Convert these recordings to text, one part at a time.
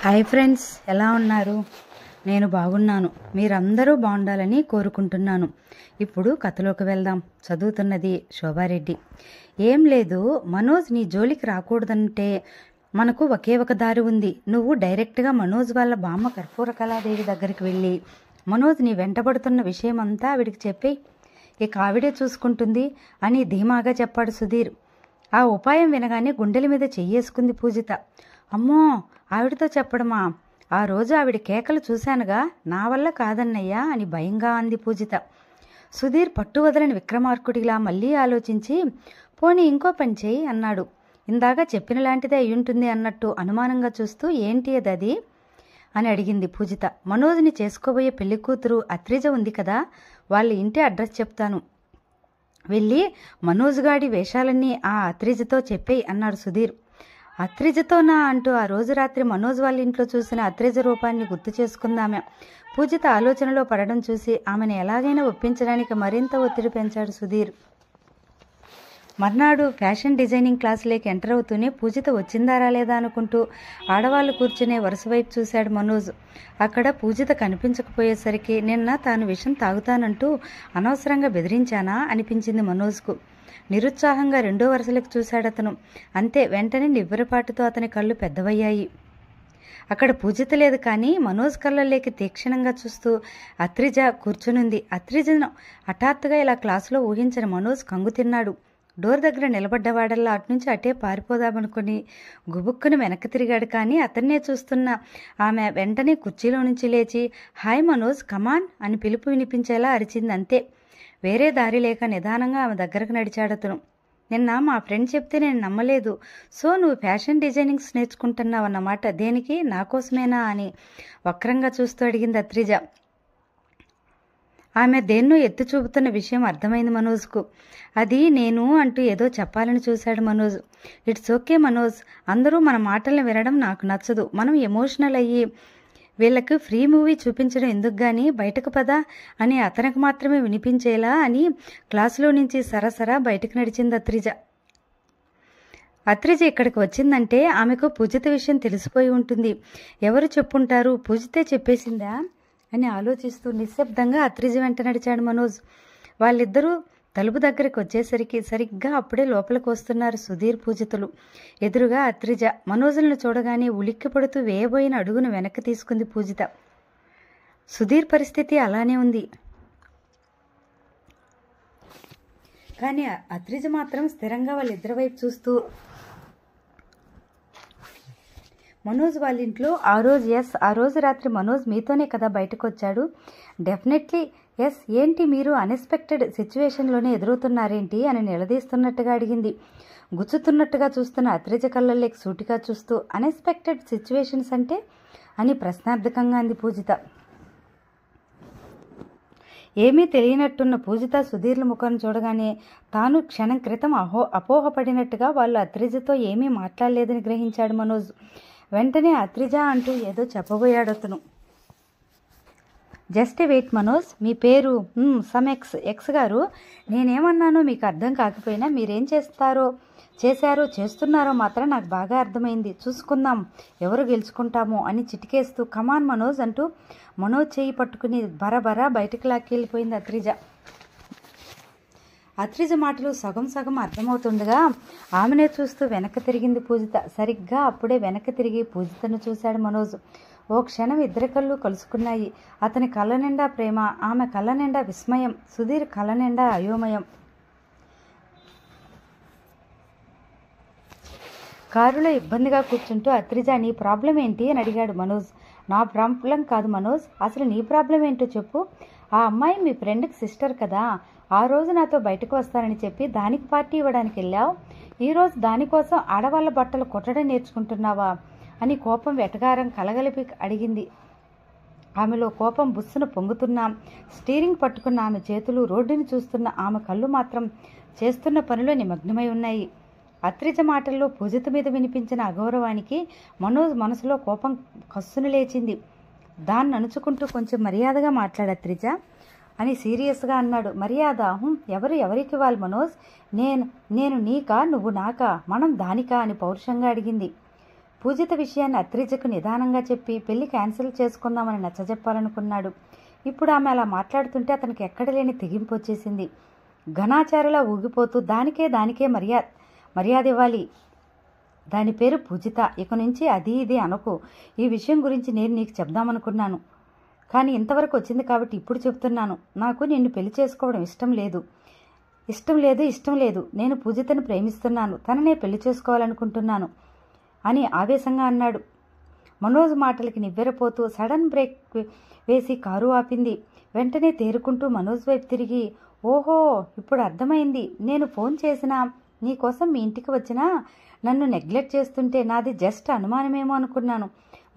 Hi friends, ఎలా ఉన్నారు? నేను బాగున్నాను. మీరందరూ బాగుండాలని కోరుకుంటున్నాను. ఇప్పుడు కథలోకి వెళ్దాం. చదువుతున్నది శోభారెడ్డి. ఏం లేదు, మనోజ్ నీ జోలికి రాకూడదంటే మనకు ఒకే ఒక దారి ఉంది. నువ్వు డైరెక్ట్గా మనోజ్ వాళ్ళ బామ్మ కర్పూర కళాదేవి దగ్గరికి వెళ్ళి మనోజ్ నీ వెంటబడుతున్న విషయం అంతా ఆవిడికి చెప్పి ఇక ఆవిడే చూసుకుంటుంది అని ధీమాగా చెప్పాడు సుధీర్. ఆ ఉపాయం వినగానే గుండెల మీద చెయ్యేసుకుంది పూజిత. అమ్మో, ఆవిడతో చెప్పడమా? ఆ రోజు ఆవిడ కేకలు చూశానుగా, నా వల్ల కాదన్నయ్యా అని భయంగా అంది పూజిత. సుధీర్ పట్టు వదలని విక్రమార్కుడిలా మళ్ళీ ఆలోచించి, పోనీ ఇంకో పని చేయి అన్నాడు. ఇందాక చెప్పిన లాంటిదే అయ్యుంటుంది అన్నట్టు అనుమానంగా చూస్తూ, ఏంటి అది అని అడిగింది పూజిత. మనోజ్ని చేసుకోబోయే పెళ్లి కూతురు అత్రిజ ఉంది కదా, వాళ్ళ ఇంటి అడ్రస్ చెప్తాను, వెళ్ళి మనోజ్ గాడి వేషాలన్నీ ఆ అత్రిజతో చెప్పేయి అన్నాడు సుధీర్. అత్రిజతోనా అంటూ ఆ రోజు రాత్రి మనోజ్ వాళ్ళ ఇంట్లో చూసిన అత్రిజ రూపాన్ని గుర్తు చేసుకుందామె. పూజిత ఆలోచనలో పడడం చూసి ఆమెను ఎలాగైనా ఒప్పించడానికి మరింత ఒత్తిడి పెంచాడు సుధీర్. మర్నాడు ఫ్యాషన్ డిజైనింగ్ క్లాసులోకి ఎంటర్ అవుతూనే పూజిత వచ్చిందా రాలేదా అనుకుంటూ ఆడవాళ్ళు కూర్చునే వరుస వైపు చూశాడు మనోజ్. అక్కడ పూజిత కనిపించకపోయేసరికి నిన్న తాను విషం తాగుతానంటూ అనవసరంగా బెదిరించానా అనిపించింది మనోజ్కు. నిరుత్సాహంగా రెండో వరుసలకు చూశాడతను. అంతే, వెంటనే నివ్వెరపాటుతో అతని కళ్ళు పెద్దవయ్యాయి. అక్కడ పూజిత లేదు, కానీ మనోజ్ కళ్ళల్లోకి తీక్షణంగా చూస్తూ అత్రిజ కూర్చునుంది. అత్రిజను హఠాత్తుగా ఇలా క్లాసులో ఊహించిన మనోజ్ కంగు తిన్నాడు. డోర్ దగ్గర నిలబడ్డవాడల్లా అటునుంచి అటే పారిపోదామనుకుని గుబుక్కుని వెనక్కి తిరిగాడు. కానీ అతన్నే చూస్తున్న ఆమె వెంటనే కుర్చీలో నుంచి లేచి, హాయ్ మనోజ్, కమాన్ అని పిలుపు వినిపించేలా అరిచింది. అంతే, వేరే దారి లేక నిదానంగా ఆమె దగ్గరకు నడిచాడతను. నిన్న మా ఫ్రెండ్ చెప్తే నేను నమ్మలేదు. సో నువ్వు ఫ్యాషన్ డిజైనింగ్స్ నేర్చుకుంటున్నావు అన్నమాట. దేనికి? నా కోసమేనా అని వక్రంగా చూస్తూ అడిగింది అత్రిజ. ఆమె దేన్నో ఎత్తు చూపుతున్న విషయం అర్థమైంది మనోజ్కు. అది నేను అంటూ ఏదో చెప్పాలని చూశాడు మనోజ్. ఇట్స్ ఓకే మనోజ్, అందరూ మన మాటలను వినడం నాకు నచ్చదు. మనం ఎమోషనల్ అయ్యి వీళ్ళకి ఫ్రీ మూవీ చూపించడం ఎందుకు గాని, బయటకు పదా అని అతనికి మాత్రమే వినిపించేలా అని క్లాసులో నుంచి సరసరా బయటకు నడిచింది అత్రిజ. అత్రిజ ఇక్కడికి వచ్చిందంటే ఆమెకు పూజిత విషయం తెలిసిపోయి ఉంటుంది. ఎవరు చెప్పుంటారు? పూజితే చెప్పేసిందా అని ఆలోచిస్తూ నిశ్శబ్దంగా అత్రిజ వెంట నడిచాడు మనోజ్. వాళ్ళిద్దరూ తలుపు దగ్గరికి వచ్చేసరికి సరిగ్గా అప్పుడే లోపలికి వస్తున్నారు సుధీర్, పూజితలు. ఎదురుగా అత్రిజ. మనోజులను చూడగానే ఉలిక్కి పడుతూ వేయబోయిన అడుగును వెనక్కి తీసుకుంది పూజిత. సుధీర్ పరిస్థితి అలానే ఉంది. కానీ అత్రిజ మాత్రం స్థిరంగా వాళ్ళిద్దరి వైపు చూస్తూ, మనోజ్ వాళ్ళ ఇంట్లో ఆ రోజు రాత్రి మనోజ్ మీతోనే కదా బయటకు వచ్చాడు? Definitely yes. ఏంటి మీరు అన్ఎక్స్పెక్టెడ్ సిచ్యువేషన్లోనే ఎదురవుతున్నారేంటి అని నిలదీస్తున్నట్టుగా అడిగింది. గుచ్చుతున్నట్టుగా చూస్తున్న అత్రిజ కళ్ళల్లోకి సూటిగా చూస్తూ, అన్ఎక్స్పెక్టెడ్ సిచ్యువేషన్స్ అంటే అని ప్రశ్నార్థకంగా అంది పూజిత. ఏమీ తెలియనట్టున్న పూజిత సుధీర్ల ముఖం చూడగానే తాను క్షణం క్రితం అపోహపడినట్టుగా వాళ్ళు అత్రిజతో ఏమీ మాట్లాడలేదని గ్రహించాడు మనోజ్. వెంటనే అత్రిజ అంటూ ఏదో చెప్పబోయాడు అతను. జస్ట్ వెయిట్ మనోజ్, మీ పేరు సమ్ ఎక్స్ గారు. నేనేమన్నానో మీకు అర్థం కాకపోయినా మీరేం చేస్తున్నారో మాత్రం నాకు బాగా అర్థమైంది. చూసుకుందాం ఎవరు గెలుచుకుంటామో అని చిటికేస్తూ కమాన్ మనోజ్ అంటూ మనోజ్ చేయి పట్టుకుని బరబరా బయటకు లాక్కెళ్ళిపోయింది అత్రిజ. అత్రిజ మాటలు సగం సగం అర్థమవుతుండగా ఆమెనే చూస్తూ వెనక్కి తిరిగింది పూజిత. సరిగ్గా అప్పుడే వెనక్కి తిరిగి పూజితను చూశాడు మనోజ్. ఓ క్షణం ఇద్దరి కళ్ళు కలుసుకున్నాయి. అతని కళ్ళ నిండా ప్రేమ, ఆమె కళ్ళ నిండా విస్మయం, సుధీర్ కళ్ళ నిండా అయోమయం. కారులో ఇబ్బందిగా కూర్చుంటూ అత్రిజ, నీ ప్రాబ్లం ఏంటి అని అడిగాడు మనోజ్. నా ప్రాబ్లం కాదు మనోజ్, అసలు నీ ప్రాబ్లం ఏంటో చెప్పు. ఆ అమ్మాయి మీ ఫ్రెండ్కి సిస్టర్ కదా, ఆ రోజు నాతో బయటకు వస్తానని చెప్పి దానికి పార్టీ ఇవ్వడానికి వెళ్ళావు. ఈరోజు దానికోసం ఆడవాళ్ళ బట్టలు కొట్టడం నేర్చుకుంటున్నావా అని కోపం వెటకారం కలగలిపి అడిగింది. ఆమెలో కోపం బుస్సున పొంగుతున్నా స్టీరింగ్ పట్టుకున్న ఆమె చేతులు, రోడ్డుని చూస్తున్న ఆమె కళ్ళు మాత్రం చేస్తున్న పనిలో నిమగ్నమై ఉన్నాయి. అత్రిజ మాటల్లో పూజిత మీద వినిపించిన అగౌరవానికి మనోజ్ మనసులో కోపం కస్సును లేచింది. దాన్ని అణుచుకుంటూ, కొంచెం మర్యాదగా మాట్లాడు అత్రిజ అని సీరియస్గా అన్నాడు. మర్యాద? ఎవరికి ఇవ్వాలి మనోజ్? నేను నీకా, నువ్వు నాకా, మనం దానికా అని పౌరుషంగా అడిగింది. పూజిత విషయాన్ని అత్రిజకు నిదానంగా చెప్పి పెళ్లి క్యాన్సిల్ చేసుకుందామని నచ్చజెప్పాలనుకున్నాడు. ఇప్పుడు ఆమె అలా మాట్లాడుతుంటే అతనికి ఎక్కడ లేని తెగింపు వచ్చేసింది. ఘనాచారిలా ఊగిపోతూ దానికే మర్యాద ఇవ్వాలి. దాని పేరు పూజిత. ఇక నుంచి అది ఇది అనకు. ఈ విషయం గురించి నేను నీకు చెప్దామనుకున్నాను, కానీ ఇంతవరకు వచ్చింది కాబట్టి ఇప్పుడు చెప్తున్నాను. నాకు నిన్ను పెళ్లి చేసుకోవడం ఇష్టం లేదు. నేను పూజితను ప్రేమిస్తున్నాను. తననే పెళ్లి చేసుకోవాలనుకుంటున్నాను అని ఆవేశంగా అన్నాడు. మనోజ్ మాటలకి నివ్వెరపోతూ సడన్ బ్రేక్ వేసి కారు ఆపింది. వెంటనే తేరుకుంటూ మనోజ్ వైపు తిరిగి, ఓహో, ఇప్పుడు అర్థమైంది. నేను ఫోన్ చేసినా, నీకోసం మీ ఇంటికి వచ్చినా నన్ను నెగ్లెక్ట్ చేస్తుంటే నాది జస్ట్ అనుమానమేమో అనుకున్నాను.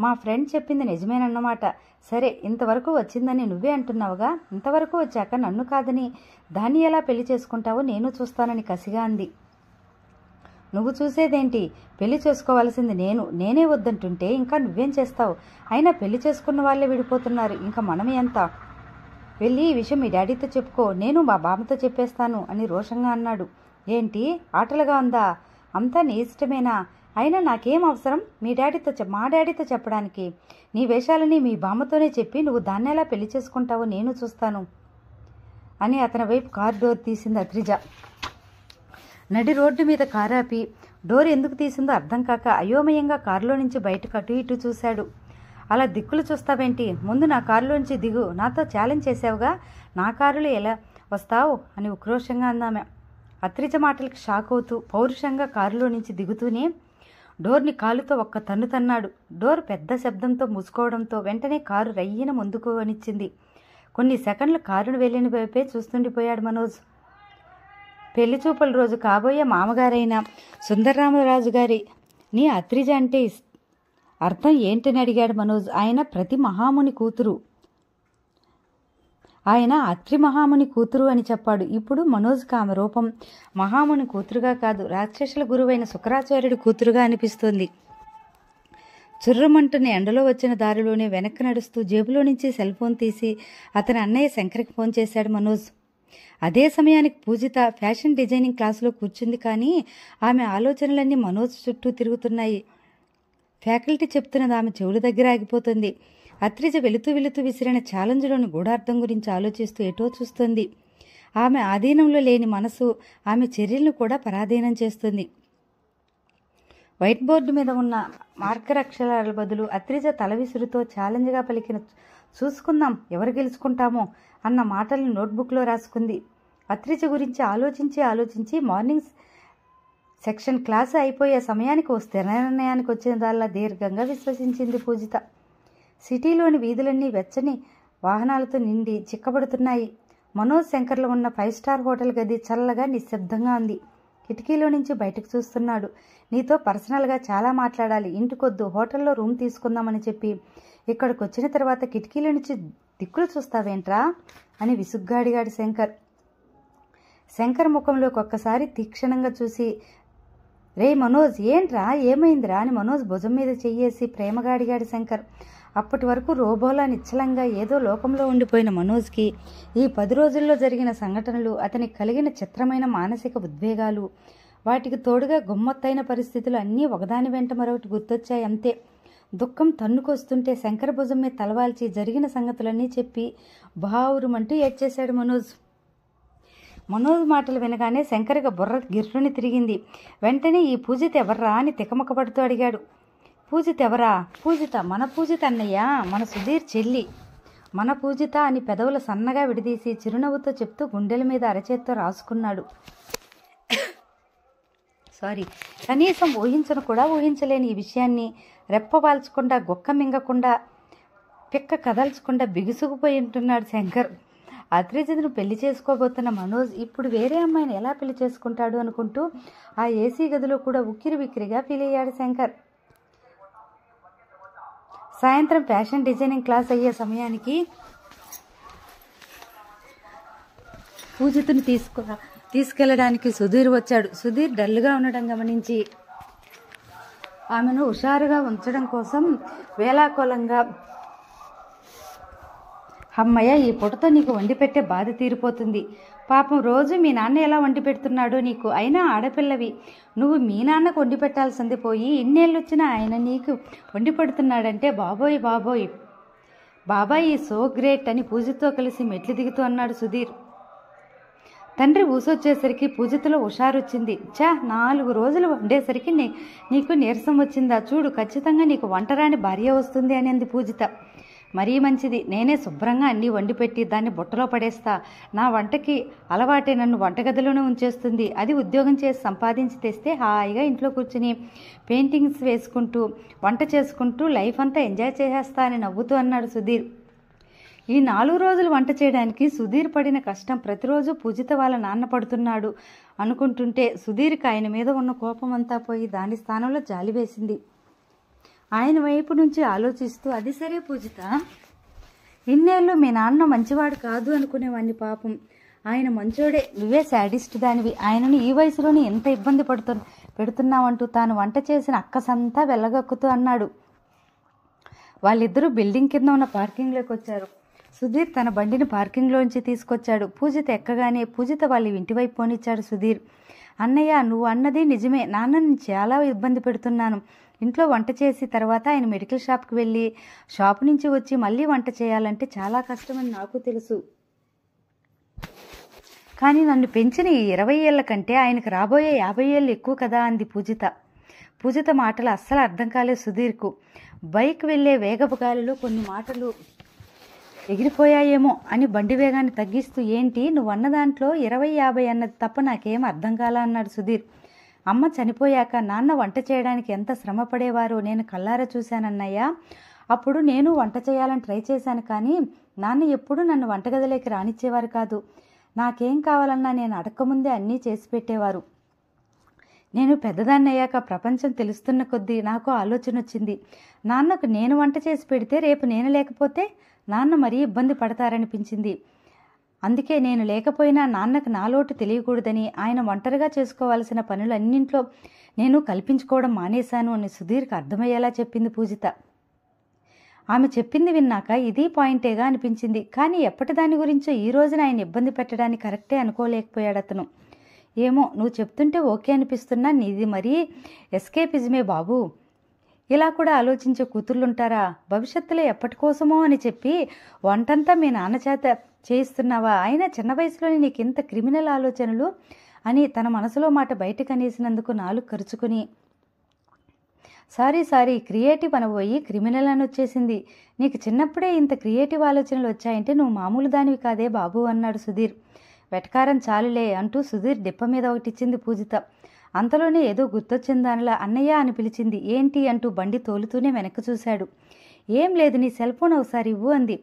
మా ఫ్రెండ్ చెప్పింది నిజమేనన్నమాట. సరే, ఇంతవరకు వచ్చిందని నువ్వే అంటున్నావుగా. ఇంతవరకు వచ్చాక నన్ను కాదని దాన్ని ఎలా పెళ్లి చేసుకుంటావో నేను చూస్తానని కసిగా అంది. నువ్వు చూసేదేంటి? పెళ్లి చేసుకోవాల్సింది నేనే వద్దంటుంటే ఇంకా నువ్వేం చేస్తావు? అయినా పెళ్లి చేసుకున్న వాళ్ళే విడిపోతున్నారు, ఇంకా మనమే ఎంత? వెళ్ళి ఈ విషయం మీ డాడీతో చెప్పుకో, నేను మా బామ్మతో చెప్పేస్తాను అని రోషంగా అన్నాడు. ఏంటి, ఆటలుగా ఉందా? అంతా నీ ఇష్టమేనా? అయినా నాకేం అవసరం మా డాడీతో చెప్పడానికి? నీ వేషాలని మీ బామ్మతోనే చెప్పి నువ్వు దాన్ని ఎలా పెళ్లి చేసుకుంటావో నేను చూస్తాను అని అతని వైపు కారు డోర్ తీసింది అత్రిజ. నడి రోడ్డు మీద కారాపి డోర్ ఎందుకు తీసిందో అర్థం కాక అయోమయంగా కారులో నుంచి బయటకు అటు ఇటు చూశాడు. అలా దిక్కులు చూస్తావేంటి? ముందు నా కారులోంచి దిగు. నాతో ఛాలెంజ్ చేసావుగా, నా కారులో ఎలా వస్తావు అని ఉక్రోషంగా అందామె. అత్రిజ మాటలకు షాక్ అవుతూ పౌరుషంగా కారులో నుంచి దిగుతూనే డోర్ని కాలుతో ఒక్క తన్ను తన్నాడు. డోర్ పెద్ద శబ్దంతో మూసుకోవడంతో వెంటనే కారు రయ్యిన ముందుకు వనిచ్చింది. కొన్ని సెకండ్లు కారును వెళ్ళిన వైపే చూస్తుండిపోయాడు మనోజ్. పెళ్లి చూపుల రోజు కాబోయే మామగారైన సుందరరామరాజు గారి నీ అత్రిజ అంటే అర్థం ఏంటని అడిగాడు మనోజ్. ఆయన అత్రి మహాముని కూతురు అని చెప్పాడు. ఇప్పుడు మనోజ్కి ఆమె రూపం మహాముని కూతురుగా కాదు, రాక్షసుల గురువైన శుక్రాచార్యుడి కూతురుగా అనిపిస్తోంది. చుర్రమంటున్న ఎండలో వచ్చిన దారిలోనే వెనక్కి నడుస్తూ జేబులో నుంచి సెల్ ఫోన్ తీసి అతని అన్నయ్య శంకర్కి ఫోన్ చేశాడు మనోజ్. అదే సమయానికి పూజిత ఫ్యాషన్ డిజైనింగ్ క్లాసులో కూర్చుంది. కానీ ఆమె ఆలోచనలన్నీ మనోజ్ చుట్టూ తిరుగుతున్నాయి. ఫ్యాకల్టీ చెప్తున్నది ఆమె చెవుల దగ్గర ఆగిపోతుంది. అత్రిజ వెళుతూ విసిరిన ఛాలెంజ్లోని గూఢార్థం గురించి ఆలోచిస్తూ ఎటో చూస్తుంది. ఆమె ఆధీనంలో లేని మనసు ఆమె చర్యలను కూడా పరాధీనం చేస్తుంది. వైట్ బోర్డు మీద ఉన్న మార్కర్ అక్షరాల బదులు అత్రిజ తల విసురుతో ఛాలెంజ్గా పలికిన చూసుకుందాం ఎవరు గెలుచుకుంటామో అన్న మాటలను నోట్బుక్లో రాసుకుంది. అత్రిజ గురించి ఆలోచించి మార్నింగ్ సెక్షన్ క్లాసు అయిపోయే సమయానికి ఓ స్థిర నిర్ణయానికి వచ్చిన దాల్లా దీర్ఘంగా విశ్వసించింది పూజిత. సిటీలోని వీధులన్నీ వెచ్చని వాహనాలతో నిండి చిక్కబడుతున్నాయి. మనోజ్ శంకర్లో ఉన్న 5 స్టార్ హోటల్ గది చల్లగా నిశ్శబ్దంగా ఉంది. కిటికీలో నుంచి బయటకు చూస్తున్నాడు. నీతో పర్సనల్గా చాలా మాట్లాడాలి, ఇంటికొద్దు, హోటల్లో రూమ్ తీసుకుందామని చెప్పి ఇక్కడికి వచ్చిన తర్వాత కిటికీలో నుంచి దిక్కులు చూస్తావేంట్రా అని విసుగ్గా అడిగాడు శంకర్. శంకర్ ముఖంలోకి ఒక్కసారి తీక్షణంగా చూసి, రే మనోజ్, ఏంట్రా, ఏమైందిరా అని మనోజ్ భుజం మీద చెయ్యేసి ప్రేమగా అడిగాడు శంకర్. అప్పటి వరకు రోబోలా నిశ్చలంగా ఏదో లోకంలో ఉండిపోయిన మనోజ్కి ఈ 10 రోజుల్లో జరిగిన సంఘటనలు, అతనికి కలిగిన చిత్రమైన మానసిక ఉద్వేగాలు, వాటికి తోడుగా గమ్మత్తైన పరిస్థితులు అన్నీ ఒకదాని వెంట మరొకటి గుర్తొచ్చాయి అంతే. దుఃఖం తన్నుకొస్తుంటే శంకర్ భుజం మీద తలవాల్చి జరిగిన సంగతులన్నీ చెప్పి బావురుమంటూ ఏడ్చేశాడు మనోజ్. మనోజ్ మాటలు వినగానే శంకర్గా బుర్ర గిర్రుని తిరిగింది. వెంటనే ఈ పూజిత ఎవర్రా అని తికమకపడుతూ అడిగాడు. పూజిత ఎవరా? పూజిత, మన పూజిత అన్నయ్య, మన సుధీర్ చెల్లి. మన పూజిత అని పెదవులు సన్నగా విడదీసి చిరునవ్వుతో చెప్తూ గుండెల మీద అరచేత్తో రాసుకున్నాడు. కనీసం ఊహించలేని ఈ విషయాన్ని రెప్పవాల్చకుండా, గొక్క మింగకుండా, పిక్క కదల్చకుండా బిగుసుకుపోయి ఉంటున్నాడు శంకర్. అత్రిజను పెళ్లి చేసుకోబోతున్న మనోజ్ ఇప్పుడు వేరే అమ్మాయిని ఎలా పెళ్లి చేసుకుంటాడు అనుకుంటూ ఆ ఏసీ గదిలో కూడా ఉక్కిరిబిక్కిరిగా ఫీల్ అయ్యాడు శంకర్. సాయంత్రం ఫ్యాషన్ డిజైనింగ్ క్లాస్ అయ్యే సమయానికి పూజితను తీసుకెళ్లడానికి సుధీర్ వచ్చాడు. సుధీర్ డల్గా ఉండడం గమనించి ఆమెను హుషారుగా ఉంచడం కోసం వేలాకోలంగా, అమ్మయ్య, ఈ పూటతో నీకు వండి పెట్టే బాధ తీరిపోతుంది, పాపం రోజు మీ నాన్న ఎలా వండి పెడుతున్నాడో నీకు. అయినా ఆడపిల్లవి నువ్వు మీ నాన్నకు వండి పెట్టాల్సింది పోయి ఇన్నేళ్ళు వచ్చినా ఆయన నీకు వండి పెడుతున్నాడంటే బాబోయ్ బాబోయ్, బాబాయ్ ఈ సో గ్రేట్ అని పూజతో కలిసి మెట్లు దిగుతూ అన్నాడు సుధీర్. తండ్రి ఊసొచ్చేసరికి పూజితలో హుషారొచ్చింది. 4 రోజులు వండేసరికి నీకు నీరసం వచ్చిందా? చూడు, ఖచ్చితంగా నీకు వంటరాని భార్య వస్తుంది అని అంది పూజిత. మరీ మంచిది, నేనే శుభ్రంగా అన్నీ వండి పెట్టి దాన్ని బుట్టలో పడేస్తా. నా వంటకి అలవాటే నన్ను వంటగదిలోనే ఉంచేస్తుంది. అది ఉద్యోగం చేసి సంపాదించి తెస్తే హాయిగా ఇంట్లో కూర్చుని పెయింటింగ్స్ వేసుకుంటూ వంట చేసుకుంటూ లైఫ్ అంతా ఎంజాయ్ చేసేస్తా అని నవ్వుతూ అన్నాడు సుధీర్. ఈ 4 రోజులు వంట చేయడానికి సుధీర్ పడిన కష్టం ప్రతిరోజు పూజిత వాళ్ళ నాన్న పడుతున్నాడు అనుకుంటుంటే సుధీర్కి ఆయన మీద ఉన్న కోపం అంతా పోయి దాని స్థానంలో జాలి వేసింది. ఆయన వైపు నుంచి ఆలోచిస్తూ, అది సరే పూజిత, ఇన్నేళ్ళు మీ నాన్న మంచివాడు కాదు అనుకునేవాడిని. పాపం ఆయన మంచోడే, నువ్వే శాడిస్ట్ దానివి. ఆయనను ఈ వయసులోనే ఎంత ఇబ్బంది పెడుతున్నావంటూ తాను వంట చేసిన అక్కసంతా వెళ్ళగక్కుతూ అన్నాడు. వాళ్ళిద్దరూ బిల్డింగ్ కింద ఉన్న పార్కింగ్లోకి వచ్చారు. సుధీర్ తన బండిని పార్కింగ్లోంచి తీసుకొచ్చాడు. పూజిత ఎక్కగానే పూజిత వాళ్ళ ఇంటి వైపు పోనిచ్చాడు సుధీర్. అన్నయ్య, నువ్వు అన్నది నిజమే, నాన్నని చాలా ఇబ్బంది పెడుతున్నాను. ఇంట్లో వంట చేసి తర్వాత ఆయన మెడికల్ షాప్కి వెళ్ళి షాప్ నుంచి వచ్చి మళ్ళీ వంట చేయాలంటే చాలా కష్టమని నాకు తెలుసు. కానీ నన్ను పెంచిన ఈ 20 ఏళ్ల కంటే ఆయనకు రాబోయే 50 ఏళ్ళు ఎక్కువ కదా అంది పూజిత. పూజిత మాటలు అస్సలు అర్థం కాలేదు సుధీర్కు. బైక్ వెళ్లే వేగపు గాలిలో కొన్ని మాటలు ఎగిరిపోయాయేమో అని బండి వేగాన్ని తగ్గిస్తూ, ఏంటి నువ్వు అన్న దాంట్లో 20-50 అన్నది తప్ప నాకేం అర్థం కాలా అన్నాడు సుధీర్. అమ్మ చనిపోయాక నాన్న వంట చేయడానికి ఎంత శ్రమ పడేవారో నేను కళ్ళారా చూశానన్నయ్య. అప్పుడు నేను వంట చేయాలని ట్రై చేశాను, కానీ నాన్న ఎప్పుడూ నన్ను వంటగదిలోకి రానిచ్చేవారు కాదు. నాకేం కావాలన్నా నేను అడక్కముందే అన్నీ చేసి పెట్టేవారు. నేను పెద్దదాన్ని అయ్యాక ప్రపంచం తెలుస్తున్న కొద్దీ నాకు ఆలోచన వచ్చింది. నాన్నకు నేను వంట చేసి పెడితే రేపు నేను లేకపోతే నాన్న మరీ ఇబ్బంది పడతారనిపించింది. అందుకే నేను లేకపోయినా నాన్నకు నా లోటు తెలియకూడదని ఆయన ఒంటరిగా చేసుకోవాల్సిన పనులన్నింట్లో నేను కల్పించుకోవడం మానేశాను అని సుధీర్కి అర్థమయ్యేలా చెప్పింది పూజిత. ఆమె చెప్పింది విన్నాక ఇది పాయింటేగా అనిపించింది. కానీ ఎప్పటి దాని గురించో ఈ రోజున ఆయన ఇబ్బంది పెట్టడానికి కరెక్టే అనుకోలేకపోయాడు అతను. ఏమో, నువ్వు చెప్తుంటే ఓకే అనిపిస్తున్నా, నీది మరీ ఎస్కేపిజమే బాబు. ఇలా కూడా ఆలోచించే కూతుర్లుంటారా? భవిష్యత్తులో ఎప్పటికోసమో అని చెప్పి వంటంతా మీ నాన్న చేత చేయిస్తున్నావా? అయినా చిన్న వయసులోనే నీకింత క్రిమినల్ ఆలోచనలు అని తన మనసులో మాట బయటకు అనేసినందుకు నాలుగు ఖర్చుకుని, సారీ క్రియేటివ్ అనబోయి క్రిమినల్ అని వచ్చేసింది. నీకు చిన్నప్పుడే ఇంత క్రియేటివ్ ఆలోచనలు వచ్చాయంటే నువ్వు మామూలు దానివి కాదే బాబు అన్నాడు సుధీర్. వెటకారం చాలులే అంటూ సుధీర్ డిప్ప మీద ఒకటిచ్చింది పూజిత. అంతలోనే ఏదో గుర్తొచ్చిన దానిలా అన్నయ్య అని పిలిచింది. ఏంటి అంటూ బండి తోలుతూనే వెనక్కి చూశాడు. ఏం లేదు, నీ సెల్ ఫోన్ ఒకసారి ఇవ్వు అంది.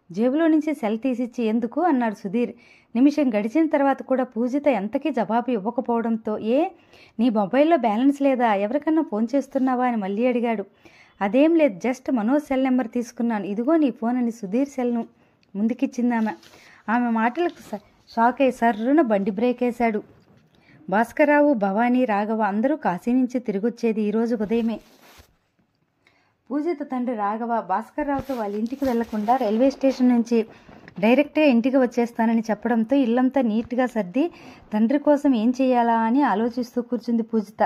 జేబులో నుంచి సెల్ తీసిచ్చి ఎందుకు అన్నాడు సుధీర్. నిమిషం గడిచిన తర్వాత కూడా పూజిత ఎంతకీ జవాబు ఇవ్వకపోవడంతో, నీ మొబైల్లో బ్యాలెన్స్ లేదా? ఎవరికన్నా ఫోన్ చేస్తున్నావా అని మళ్ళీ అడిగాడు. అదేం లేదు, జస్ట్ మనోజ్ సెల్ నెంబర్ తీసుకున్నాను, ఇదిగో నీ ఫోన్ అని సుధీర్ సెల్ను ముందుకిచ్చిందామె. ఆమె మాటలకు షాక్ అయి సర్రున బండి బ్రేక్ వేశాడు. భాస్కర్రావు, భవానీ, రాఘవ అందరూ కాశీ నుంచి తిరిగొచ్చేది ఈరోజు ఉదయమే. పూజిత తండ్రి రాఘవ భాస్కర్రావుతో వాళ్ళ ఇంటికి వెళ్లకుండా రైల్వే స్టేషన్ నుంచి డైరెక్ట్గా ఇంటికి వచ్చేస్తానని చెప్పడంతో ఇల్లంతా నీట్గా సర్ది తండ్రి కోసం ఏం చేయాలా అని ఆలోచిస్తూ కూర్చుంది పూజిత.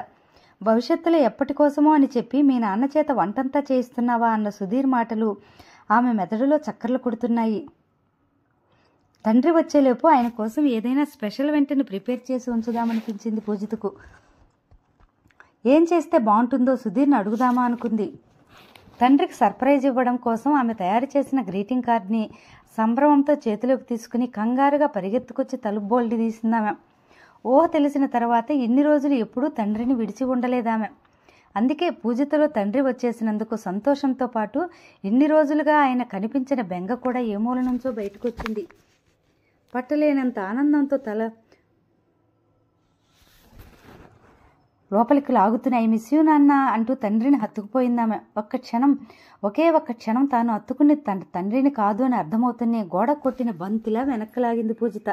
భవిష్యత్తులో ఎప్పటి కోసమో అని చెప్పి మీ నాన్న చేత వంటంతా చేయిస్తున్నావా అన్న సుధీర్ మాటలు ఆమె మెదడులో చక్కర్లు కొడుతున్నాయి. తండ్రి వచ్చేలోపు ఆయన కోసం ఏదైనా స్పెషల్ వెంటనే ప్రిపేర్ చేసి ఉంచుదామనిపించింది పూజితకు. ఏం చేస్తే బాగుంటుందో సుధీర్ని అడుగుదామా అనుకుంది. తండ్రికి సర్ప్రైజ్ ఇవ్వడం కోసం ఆమె తయారు చేసిన గ్రీటింగ్ కార్డ్ని సంభ్రమంతో చేతిలోకి తీసుకుని కంగారుగా పరిగెత్తుకొచ్చి తలుపు బోల్డి తీసిందామె. ఊహ తెలిసిన తర్వాత ఇన్ని రోజులు ఎప్పుడూ తండ్రిని విడిచి ఉండలేదామె. అందుకే పూజితలో తండ్రి వచ్చేసినందుకు సంతోషంతో పాటు ఇన్ని రోజులుగా ఆయన కనిపించిన బెంగ కూడా ఏ మూల నుంచో బయటకొచ్చింది. పట్టలేనంత ఆనందంతో తల లోపలికి లాగుతున్న ఐ మిస్ యూ నాన్న అంటూ తండ్రిని హత్తుకుపోయిందామె. ఒకే ఒక్క క్షణం తాను హత్తుకుని తన తండ్రిని కాదు అని అర్థమవుతున్నే గోడ కొట్టిన బంతిలా వెనక్కి లాగింది పూజిత.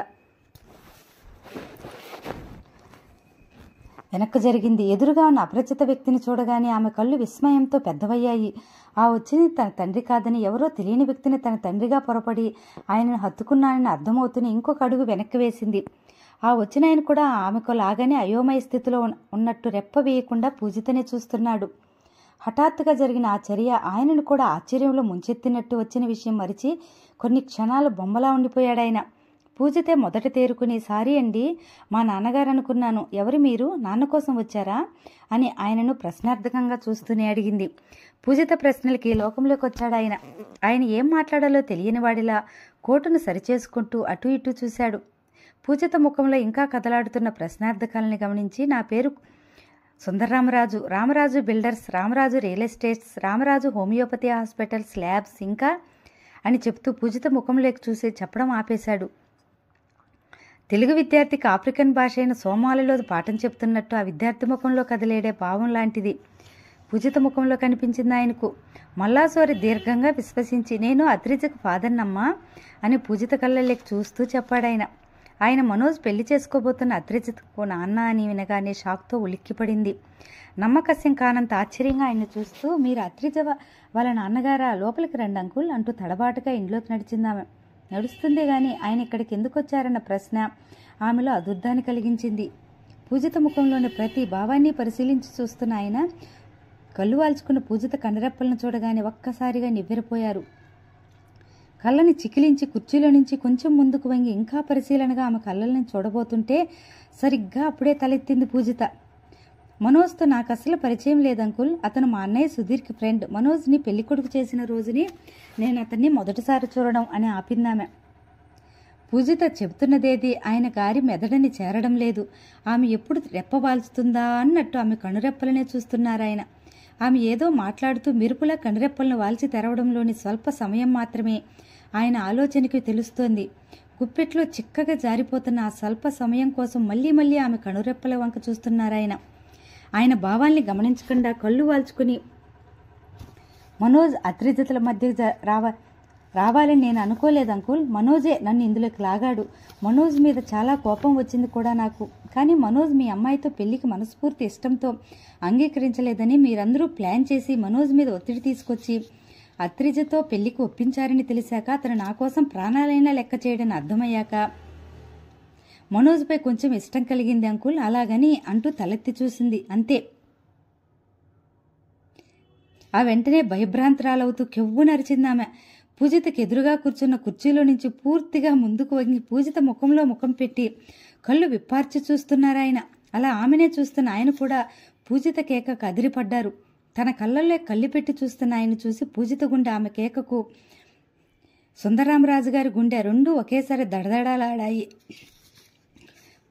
వెనక్కు జరిగింది. ఎదురుగా ఉన్న అపరిచిత వ్యక్తిని చూడగానే ఆమె కళ్ళు విస్మయంతో పెద్దవయ్యాయి. ఆ వచ్చింది తన తండ్రి కాదని, ఎవరో తెలియని వ్యక్తిని తన తండ్రిగా పొరపడి ఆయనను హత్తుకున్నానని అర్థమవుతున్న ఇంకొక అడుగు వెనక్కి వేసింది. ఆ వచ్చిన ఆయన కూడా ఆమెకు లాగానే అయోమయ స్థితిలో ఉన్నట్టు రెప్ప వేయకుండా పూజితనే చూస్తున్నాడు. హఠాత్తుగా జరిగిన ఆ చర్య ఆయనను కూడా ఆశ్చర్యంలో ముంచెత్తినట్టు వచ్చిన విషయం మరిచి కొన్ని క్షణాలు బొమ్మలా ఉండిపోయాడాయన. పూజితే మొదట తేరుకుని, సారీ అండి, మా నాన్నగారు అనుకున్నాను. ఎవరు మీరు? నాన్న కోసం వచ్చారా అని ఆయనను ప్రశ్నార్థకంగా చూస్తూనే అడిగింది. పూజిత ప్రశ్నలకి లోకంలోకి వచ్చాడాయన. ఆయన ఏం మాట్లాడాలో తెలియని వాడిలా కోటును సరిచేసుకుంటూ అటు ఇటు చూశాడు. పూజిత ముఖంలో ఇంకా కదలాడుతున్న ప్రశ్నార్థకాలని గమనించి, నా పేరు Sundararamaraju, Ramaraju builders, Ramaraju real estates, Ramaraju homoeopathy hospitals, labs ఇంకా అని చెప్తూ పూజిత ముఖంలోకి చూసి చెప్పడం ఆపేశాడు. తెలుగు విద్యార్థికి ఆఫ్రికన్ భాష అయిన సోమాలిలో పాఠం చెప్తున్నట్టు ఆ విద్యార్థి ముఖంలో కదిలేడే భావం లాంటిది పూజిత ముఖంలో కనిపించింది ఆయనకు. మల్లాసోరి దీర్ఘంగా విశ్వసించి, నేను అత్రిజకు ఫాదర్నమ్మా అని పూజిత కళ్ళలోకి చూస్తూ చెప్పాడాయన. ఆయన మనోజ్ పెళ్లి చేసుకోబోతున్న అత్రిజకు నాన్న అని వినగానే షాక్తో ఉలిక్కిపడింది. నమ్మకస్యం కానంత ఆశ్చర్యంగా ఆయన చూస్తూ, మీరు అత్రిజ వాళ్ళ నాన్నగారా? లోపలికి రండి అంకుల్ అంటూ తడబాటుగా ఇంట్లోకి నడిచిందామె. నడుస్తుందే గాని ఆయన ఇక్కడికి ఎందుకు వచ్చారన్న ప్రశ్న ఆమెలో అదుర్దాన్ని కలిగించింది. పూజిత ముఖంలోని ప్రతి భావాన్ని పరిశీలించి చూస్తున్న ఆయన కళ్ళు వాల్చుకున్న పూజిత కండరెప్పలను చూడగానే ఒక్కసారిగా నివ్వెరపోయారు. కళ్ళని చికిలించి కుర్చీలో నుంచి కొంచెం ముందుకు వంగి ఇంకా పరిశీలనగా ఆమె కళ్ళని చూడబోతుంటే సరిగ్గా అప్పుడే తలెత్తింది పూజిత. మనోజ్తో నాకు అసలు పరిచయం లేదంకుల్. అతను మా అన్నయ్య సుధీర్కి ఫ్రెండ్. మనోజ్ని పెళ్లికొడుకు చేసిన రోజుని నేను అతన్ని మొదటిసారి చూడడం అని ఆపిందామె. పూజిత చెబుతున్నదేది ఆయన గారి మెదడని చేరడం లేదు. ఆమె ఎప్పుడు రెప్పవాల్చుతుందా అన్నట్టు ఆమె కనురెప్పలనే చూస్తున్నారాయన. ఆమె ఏదో మాట్లాడుతూ మెరుపులా కనురెప్పలను వాల్చి తెరవడంలోని స్వల్ప సమయం మాత్రమే ఆయన ఆలోచనకి తెలుస్తోంది. గుప్పెట్లో చిక్కగా జారిపోతున్న ఆ స్వల్ప సమయం కోసం మళ్లీ మళ్లీ ఆమె కనురెప్పల వంక చూస్తున్నారాయన. ఆయన భావాల్ని గమనించకుండా కళ్ళు వాల్చుకుని, మనోజ్ అత్రిజతల మధ్య రావాలని నేను అనుకోలేదు అంకుల్. మనోజే నన్ను ఇందులోకి లాగాడు. మనోజ్ మీద చాలా కోపం వచ్చింది కూడా నాకు. కానీ మనోజ్ మీ అమ్మాయితో పెళ్లికి మనస్ఫూర్తి ఇష్టంతో అంగీకరించలేదని మీరందరూ ప్లాన్ చేసి మనోజ్ మీద ఒత్తిడి తీసుకొచ్చి అత్రిజతో పెళ్లికి ఒప్పించారని తెలిసాక, అతను నా కోసం ప్రాణాలైనా లెక్క చేయడని అర్థమయ్యాక మనోజ్పై కొంచెం ఇష్టం కలిగింది అంకుల్, అలాగని అంటూ తలెత్తి చూసింది. అంతే. ఆ వెంటనే భయభ్రాంతరాలవుతూ కెవ్వు నరిచిందామె. పూజితకి ఎదురుగా కూర్చున్న కుర్చీలో నుంచి పూర్తిగా ముందుకు వంగి పూజిత ముఖంలో ముఖం పెట్టి కళ్ళు విప్పార్చి చూస్తున్నారాయన. అలా ఆమెనే చూస్తున్న ఆయన కూడా పూజిత కేక కదిరిపడ్డారు. తన కళ్ళల్లో కళ్ళు పెట్టి చూస్తున్న ఆయన చూసి పూజిత గుండె, ఆమె కేకకు సుందరరామరాజు గారి గుండె రెండూ ఒకేసారి దడదడాలాడాయి.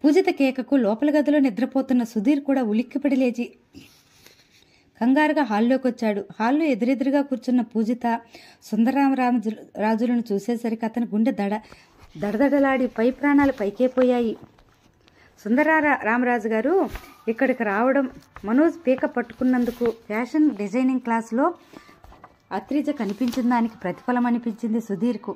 పూజిత కేకకు లోపల గదిలో నిద్రపోతున్న సుధీర్ కూడా ఉలిక్కిపడి లేచి కంగారుగా హాల్లోకి వచ్చాడు. హాల్లో ఎదురెదురుగా కూర్చున్న పూజిత సుందరరామరాజులను చూసేసరికి అతని గుండె దడదడలాడి పై ప్రాణాలు పైకేపోయాయి. సుందరరామరాజు గారు ఇక్కడికి రావడం, మనోజ్ పీక పట్టుకున్నందుకు ఫ్యాషన్ డిజైనింగ్ క్లాసులో అత్రిజ కనిపించిన దానికి ప్రతిఫలం అనిపించింది సుధీర్కు.